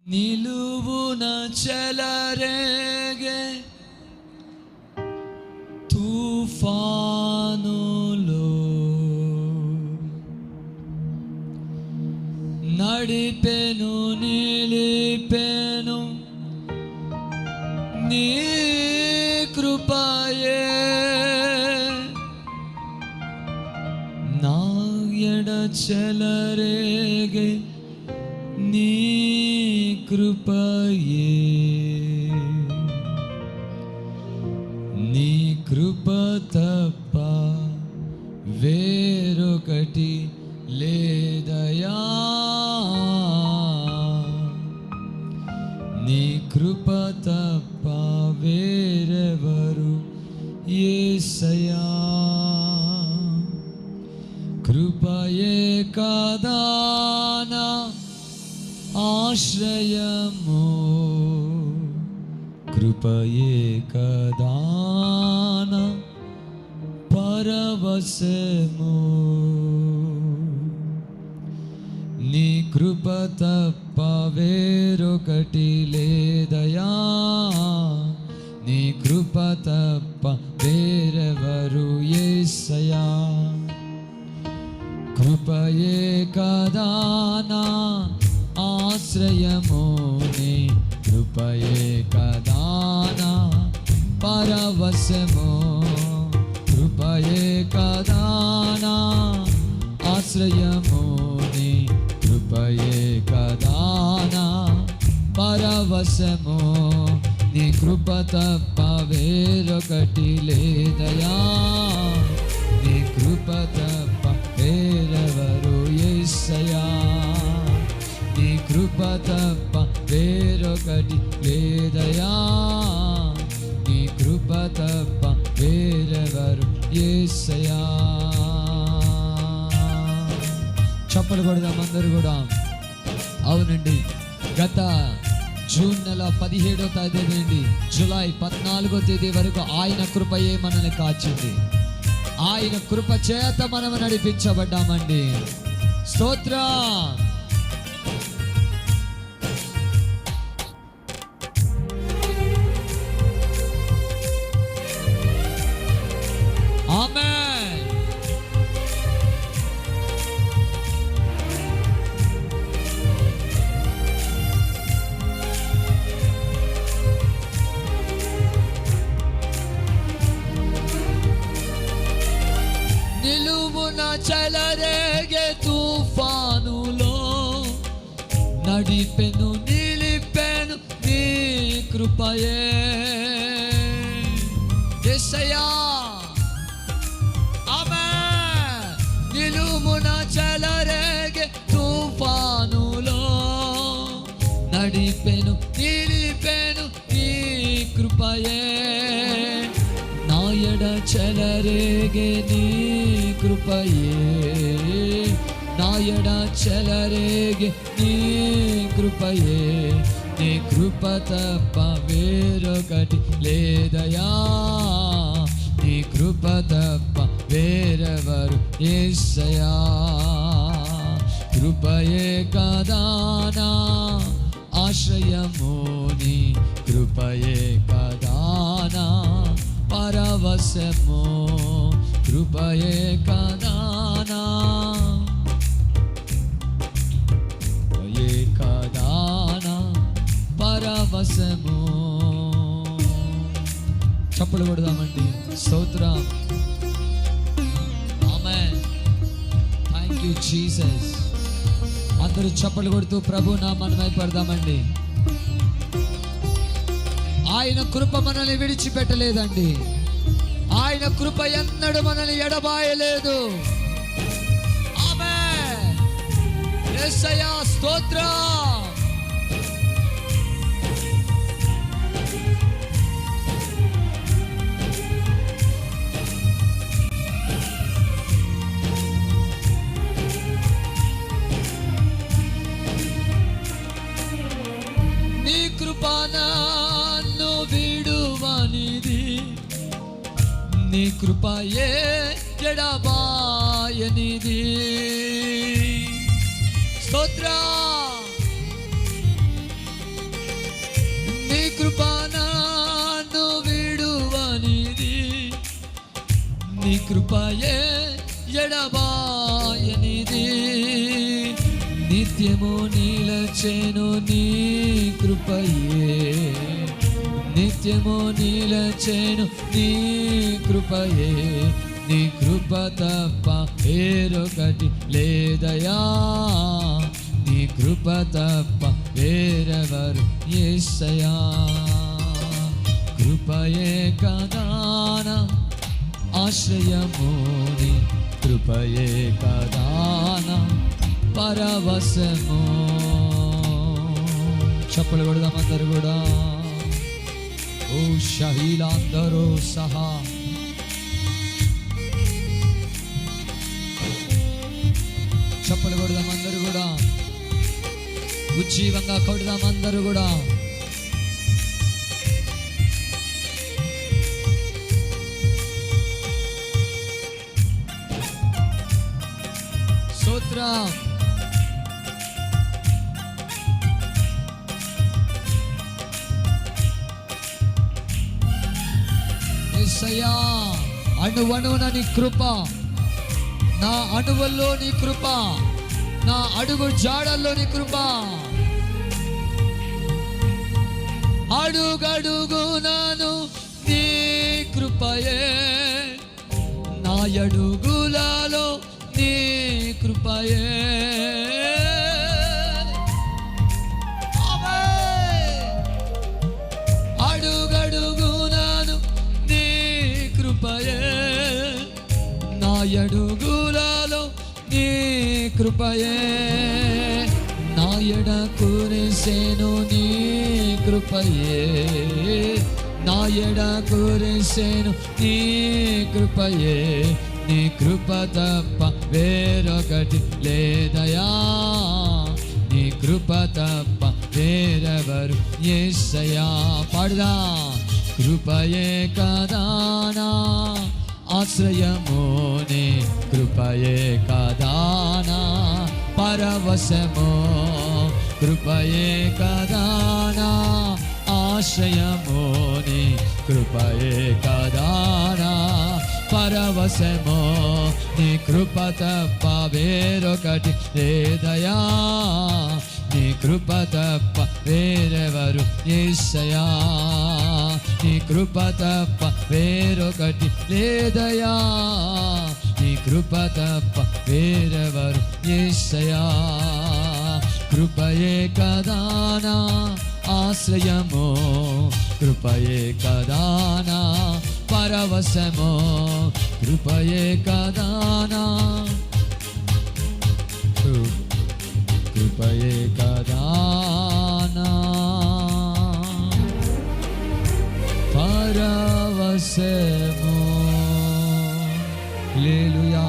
నిలువున చెలరేగే తుఫానులో నడిపెను నిలిపెను నీ కృపయే నా ఎడ చెలరేగే నీ కృపయే నీ కృప తప్ప వేరొకటి లేదయా నీ కృప తప్ప వేరెవరు యేసయ్యా కృపయే కదా నా ఆశ్రయము కృపయే కదా నా పరవశము నీ కృప తప్ప వేరొకటి లేదయా నీ కృప తప్ప వేరెవరు యేసయ్యా కృపయే కదా నా ఆశ్రయము నీ కృపయే కదా నా పరవశము కృపయే కదా నా ఆశ్రయము నీ కృపయే కదా నా పరవశము నీ కృప తప్ప వేరొకటి లేదయా నీ కృప తప్ప వేరెవరు యేసయ్యా నీ కృప తప్ప వేరొకటి లేదయా నీ కృప తప్ప వేరెవరు యేసయ్యా చప్పలు కొడదాం అందరూ కూడా. అవునండి, గత జూన్ నెల 17వ తేదీ నుండి జూలై 14వ తేదీ వరకు ఆయన కృపయే మనల్ని కాచింది. ఆయన కృప చేత మనం నడిపించబడ్డామండి. స్తోత్రం. ఆమేన్. నిలువున చెలరేగే తుఫానులో నడిపెను నిలిపెను నీ కృపయే యేసయ్యా. ఆమేన్. నిలువున చెలరేగే తుఫానులో నడిపెను నిలిపెను నీ కృపయే నా ఎడ చెలరేగే నీ కృపయే నా ఎడ చెలరేగే నీ కృపయే నీ కృప తప్ప వేరొకటి లేదయా నీ కృప తప్ప వేరెవరు యేసయ్యా కృపయే కదా నా ఆశ్రయము నీ కృపయే కదా నా పరవశము కృపయే కదా నా కృపయే కదా నా పరవశము. చప్పలు కొడదామండి. స్తోత్రం. ఆమేన్. Thank you Jesus. అందరూ చప్పలు కొడుతూ ప్రభు నామాన్ని మహిమపడదామండి. ఆయన కృప మనల్ని విడిచిపెట్టలేదండి. ఆయన కృప ఎన్నడూ మనల్ని ఎడబాయలేదు. ఆమేన్. యేసయ్యా స్తోత్రం. నీ కృప నన్ను విడువనిది నీ కృపయే ఎడబాయనిది. స్తోత్రం. నిత్యము నిలచెను నీ కృపయే, నిత్యము నిలచెను నీ కృపయే, నీ కృప తప్ప వేరొకటి లేదయా, నీ కృప తప్ప వేరెవరు యేసయ్యా. కృపయే కదాన ఆశ్రయము, నీ కృపయే కదాన పరవశము. చప్పలు కొడదాం అందరు కూడా. ఓ షహీలాందరూ సహా చప్పలు కొడదాం అందరు కూడా, ఉజ్జీవంగా కొడదాం అందరూ కూడా. స్తోత్రం. యేసయ్యా, అణువణువున నీ కృప, నా అణువుల్లో నీ కృప, నా అడుగు జాడల్లో నీ కృప, అడుగడుగునాను నీ కృపయే, నా అడుగులలో నీ కృపయే. అడుగడుగునాను నీ కృపయే, నా అడుగులలో నీ కృపయే, నా ఎడ కురిసెను నీ కృపయే, నా ఎడ కురిసెను నీ కృపయే, నీ కృప తప్ప వేరొకటి లేదయా, నీ కృప తప్ప వేరెవరు యేసయ్యా. పాడుదా. కృపయే కదానా ఆశ్రయము, నీ కృపయే కదానా పరవశము, కృపయే కదానా ఆశ్రయము, నీ కృపయే కదానా పరవశము, నీ కృప తప్ప వేరొకటి లేదయా, నీ కృప తప్ప వేరెవరు యేసయ్యా, నీ కృప తప్ప వేరొకటి లేదయా, నీ కృప తప్ప వేరెవరు యేసయ్యా. కృపయే కదానా ఆశ్రయము, కృపయే కదానా పరవశము, కృపయే కదానా, కృపయే కదానా పరవశము. హల్లెలూయా.